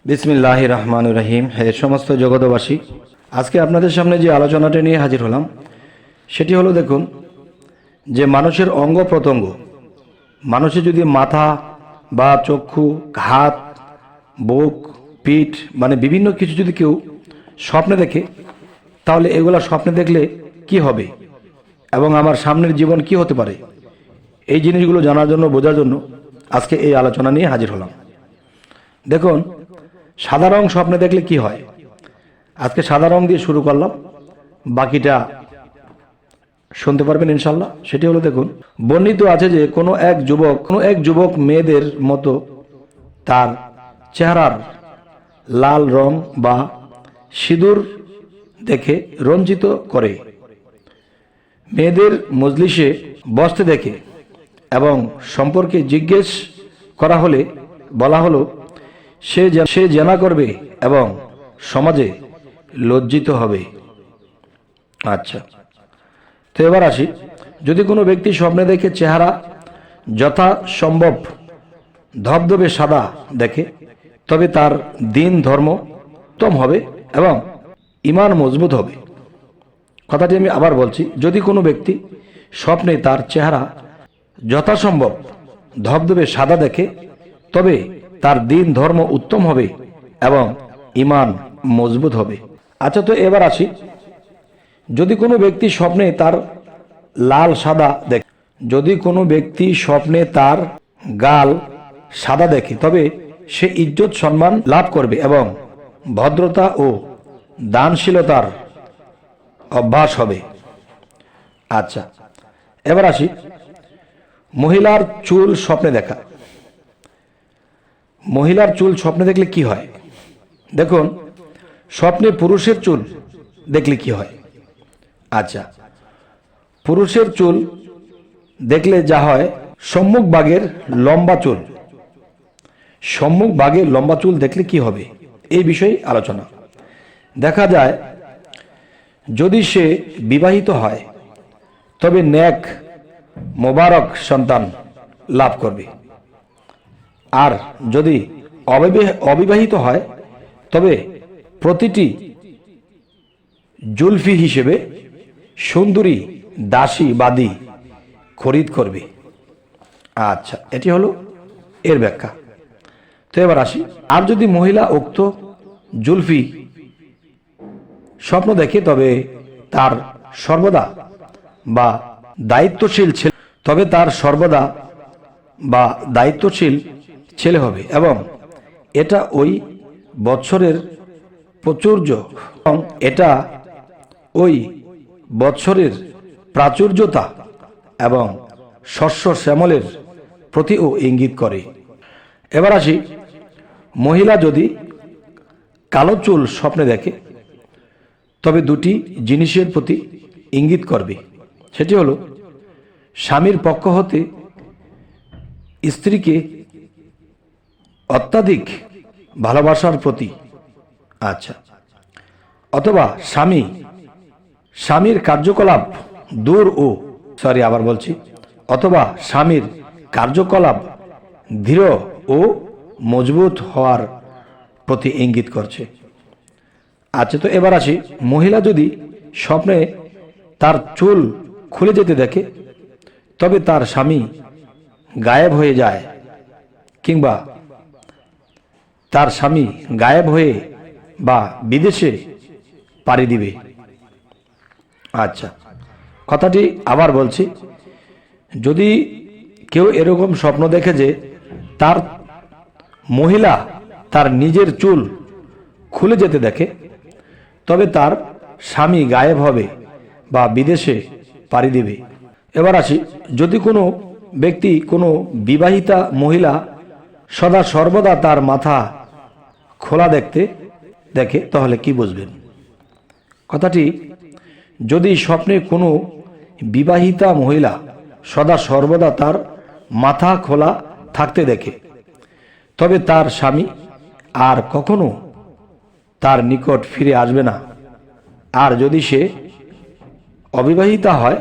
বিসমিল্লাহির রহমানির রহিম। হে সমস্ত জগতবাসী, আজকে আপনাদের সামনে যে আলোচনাটা নিয়ে হাজির হলাম সেটি হলো, দেখুন যে মানুষের অঙ্গ প্রত্যঙ্গ, মানুষের যদি মাথা বা চক্ষু, হাত, বুক, পিঠ মানে বিভিন্ন কিছু যদি কেউ স্বপ্নে দেখে, তাহলে এগুলা স্বপ্নে দেখলে কি হবে এবং আমার সামনের জীবন কি হতে পারে, এই জিনিসগুলো জানার জন্য, বোঝার জন্য আজকে এই আলোচনা নিয়ে হাজির হলাম। দেখুন, সাদা রং স্বপ্নে দেখলে কি হয়, আজকে সাদা রং দিয়ে শুরু করলাম, বাকিটা শুনতে পারবেন ইনশাল্লাহ। সেটি হলো, দেখুন বর্ণিত আছে যে কোনো এক যুবক মেয়েদের মতো তার চেহারার লাল রং বা সিঁদুর দেখে রঞ্জিত করে, মেয়েদের মজলিসে বসতে দেখে এবং সম্পর্কে জিজ্ঞেস করা হলে বলা হলো সে জেনা করবে এবং সমাজে লজ্জিত হবে। আচ্ছা, তো এবার আসি, যদি কোনো ব্যক্তি স্বপ্নে দেখে চেহারা যথাসম্ভব ধবধবে সাদা দেখে, তবে তার দিন ধর্ম উত্তম হবে এবং ঈমান মজবুত হবে। কথাটি আমি আবার বলছি, যদি কোনো ব্যক্তি স্বপ্নে তার চেহারা যথাসম্ভব ধবধবে সাদা দেখে, তবে তার দিন ধর্ম উত্তম হবে এবং ঈমান মজবুত হবে। আচ্ছা, তো এবার আসি, যদি কোনো ব্যক্তি স্বপ্নে তার লাল সাদা দেখে, যদি কোনো ব্যক্তি স্বপ্নে তার গাল সাদা দেখে, তবে সে ইজ্জত সম্মান লাভ করবে এবং ভদ্রতা ও দানশীলতার অভ্যাস হবে। আচ্ছা, এবার আসি, মহিলার চুল স্বপ্নে দেখা। মহিলার চুল স্বপ্নে দেখলে কি হয়? দেখুন, স্বপ্নে পুরুষের চুল দেখলে কি হয়? আচ্ছা, পুরুষের চুল দেখলে যা হয়, সম্মুখ ভাগের লম্বা চুল, সম্মুখ ভাগের লম্বা চুল দেখলে কি হবে, এই বিষয়ে আলোচনা। দেখা যায় যদি সে বিবাহিত হয় তবে নেক মোবারক সন্তান লাভ করবে, আর যদি অবিবাহিত হয় তবে প্রতিটি জুলফি হিসেবে সুন্দরী দাসী বাদী খরিদ করবে। আচ্ছা, এটি হলো এর ব্যাখ্যা। তো এবার আসি, আর যদি মহিলা উক্ত জুলফি স্বপ্ন দেখে, তবে তার সর্বদা বা দায়িত্বশীল ছেলে হবে এবং এটা ওই বৎসরের প্রাচুর্যতা এবং শস্য শ্যামলের প্রতিও ইঙ্গিত করে। এবার আসি, মহিলা যদি কালো চুল স্বপ্নে দেখে, তবে দুটি জিনিসের প্রতি ইঙ্গিত করবে। সেটি হলো, স্বামীর পক্ষ হতে স্ত্রীকে অত্যাধিক ভালোবাসার প্রতি, আচ্ছা, অথবা স্বামীর কার্যকলাপ অথবা স্বামীর কার্যকলাপ দৃঢ় ও মজবুত হওয়ার প্রতি ইঙ্গিত করছে। আচ্ছা, তো এবার আসি, মহিলা যদি স্বপ্নে তার চুল খুলে যেতে দেখে, তবে তার স্বামী গায়েব হয়ে যায় কিংবা তার স্বামী গায়েব হয়ে বা বিদেশে পাড়ি দিবে। আচ্ছা, কথাটি আবার বলছি, যদি কেউ এরকম স্বপ্ন দেখে যে তার মহিলা তার নিজের চুল খুলে যেতে দেখে, তবে তার স্বামী গায়েব হবে বা বিদেশে পাড়ি দিবে। এবার আসি, যদি কোনো ব্যক্তি কোনো বিবাহিতা মহিলা সদা সর্বদা তার মাথা খোলা দেখে, তাহলে কি বুঝবেন? কথাটি, যদি স্বপ্নে কোনো বিবাহিতা মহিলা সদা সর্বদা তার মাথা খোলা থাকতে দেখে, তবে তার স্বামী আর কখনো তার নিকট ফিরে আসবে না, আর যদি সে অবিবাহিতা হয়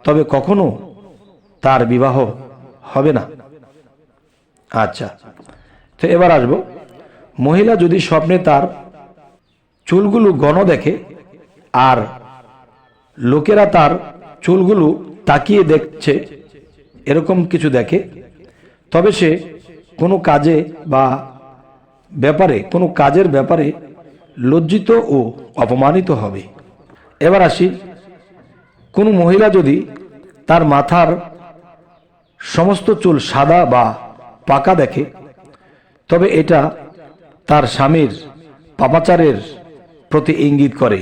তবে কখনো তার বিবাহ হবে না। আচ্ছা, তো এবার আসবো, মহিলা যদি স্বপ্নে তার চুলগুলো ঘন দেখে আর লোকেরা তার চুলগুলো তাকিয়ে দেখছে, এরকম কিছু দেখে, তবে সে কোনো কাজে বা কোনো কাজের ব্যাপারে লজ্জিত ও অপমানিত হবে। এবার আসি, কোনো মহিলা যদি তার মাথার সমস্ত চুল সাদা বা পাকা দেখে, তবে এটা তার স্বামীর পাপাচারের প্রতি ইঙ্গিত করে।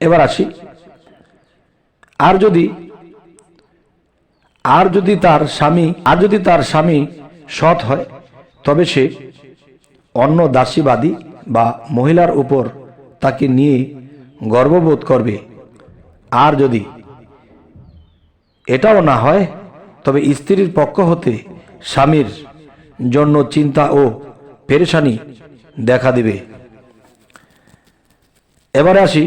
এবার আসি, আর যদি তার স্বামী সৎ হয়, তবে সে অন্য দাসীবাদী বা মহিলার উপর তাকে নিয়ে গর্ববোধ করবে। আর যদি এটাও না হয়, তবে স্ত্রীর পক্ষ হতে স্বামীর জন্য চিন্তা ও পেরেশানি দেখা দিবে। এবারে আসি,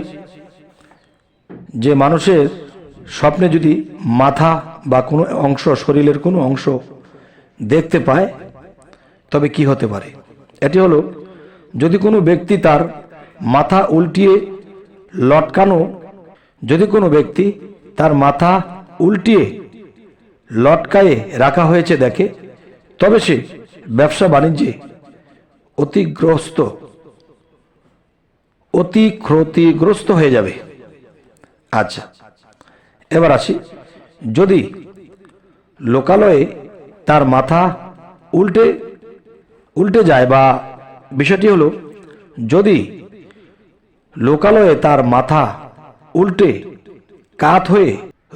যে মানুষের স্বপ্নে যদি মাথা বা কোনো অংশ, শরীরের কোনো অংশ দেখতে পায়, তবে কি হতে পারে। এটি হলো, যদি কোনো ব্যক্তি তার মাথা উল্টিয়ে লটকায়ে রাখা হয়েছে দেখে, তবে সে ব্যবসা বাণিজ্যে অতি ক্ষতিগ্রস্ত হয়ে যাবে। আচ্ছা, এবার আসি, যদি লোকালয়ে তার মাথা উল্টে যায়, বা বিষয়টি হলো, যদি লোকালয়ে তার মাথা উল্টে কাত হয়ে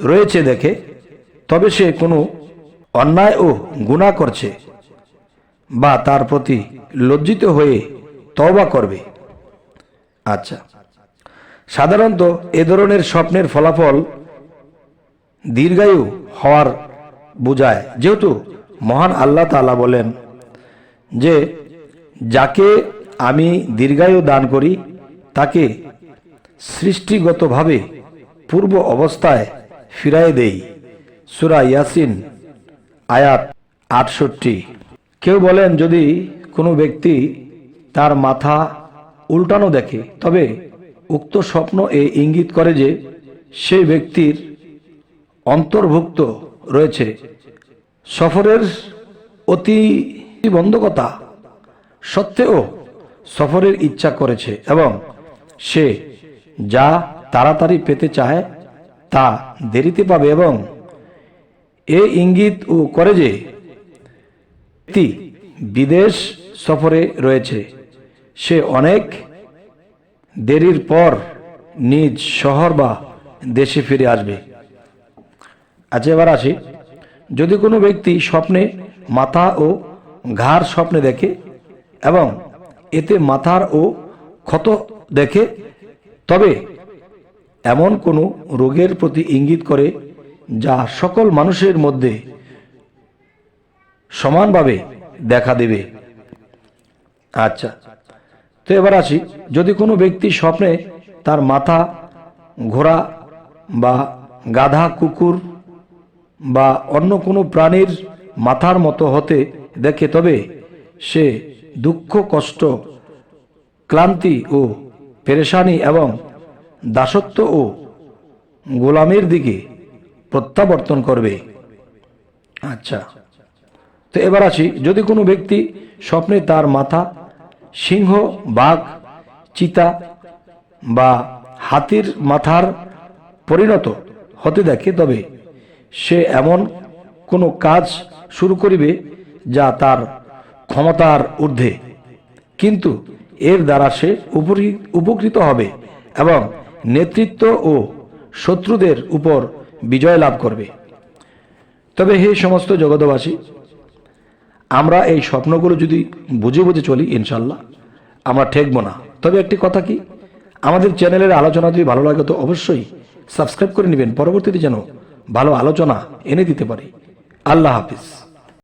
রয়েছে দেখে, তবে সে কোনো অন্যায় ও গুনাহ করছে বা তার প্রতি লজ্জিত হয়ে তওবা করবে। আচ্ছা, সাধারণত এ ধরনের স্বপ্নের ফলাফল দীর্ঘায়ু হওয়ার বোঝায়, যেহেতু মহান আল্লাহ তাআলা বলেন যে, যাকে আমি দীর্ঘায়ু দান করি তাকে সৃষ্টিগতভাবে পূর্ব অবস্থায় ফিরায় দেই। সূরা ইয়াসিন আয়াত 68। কেউ বলেন, যদি কোনো ব্যক্তি তার মাথা উল্টানো দেখে, তবে উক্ত স্বপ্ন ইঙ্গিত করে যে সেই ব্যক্তির অন্তর্ভুক্ত রয়েছে সফরের প্রতিবন্ধকতা সত্ত্বেও সফরের ইচ্ছা করেছে এবং সে যা তাড়াতাড়ি পেতে চায় তা দেরিতে পাবে, এবং ইঙ্গিত করে যে ব্যক্তি বিদেশ সফরে রয়েছে, সে অনেক দেরির পর নিজ শহর বা দেশে ফিরে আসবে। আচ্ছা, এবার আসি, যদি কোনো ব্যক্তি স্বপ্নে মাথা ও ঘাড় স্বপ্নে দেখে এবং এতে মাথার ও ক্ষত দেখে, তবে এমন কোনো রোগের প্রতি ইঙ্গিত করে যা সকল মানুষের মধ্যে সমানভাবে দেখা দেবে। আচ্ছা, তো এবার আসি, যদি কোনো ব্যক্তি স্বপ্নে তার মাথা ঘোড়া বা গাধা, কুকুর বা অন্য কোনো প্রাণীর মাথার মতো হতে দেখে, তবে সে দুঃখ, কষ্ট, ক্লান্তি ও পেরেশানি এবং দাসত্ব ও গোলামির দিকে প্রত্যাবর্তন করবে। আচ্ছা, তো এবার আসি, যদি কোনো ব্যক্তি স্বপ্নে তার মাথা সিংহ, বাঘ, চিতা বা হাতির মাথার পরিণত হতে দেখে, তবে সে এমন কোনো কাজ শুরু করিবে যা তার ক্ষমতার ঊর্ধ্বে, কিন্তু এর দ্বারা সে উপকৃত হবে এবং নেতৃত্ব ও শত্রুদের উপর বিজয় লাভ করবে। তবে হে সমস্ত জগতবাসী, আমরা এই স্বপ্নগুলো যদি বুঝে বুঝে চলি, ইনশাল্লাহ আমরা ঠেকবো না। তবে একটি কথা কি, আমাদের চ্যানেলের আলোচনা যদি ভালো লাগে তো অবশ্যই সাবস্ক্রাইব করে নেবেন, পরবর্তীতে যেন ভালো আলোচনা এনে দিতে পারি। আল্লাহ হাফিজ।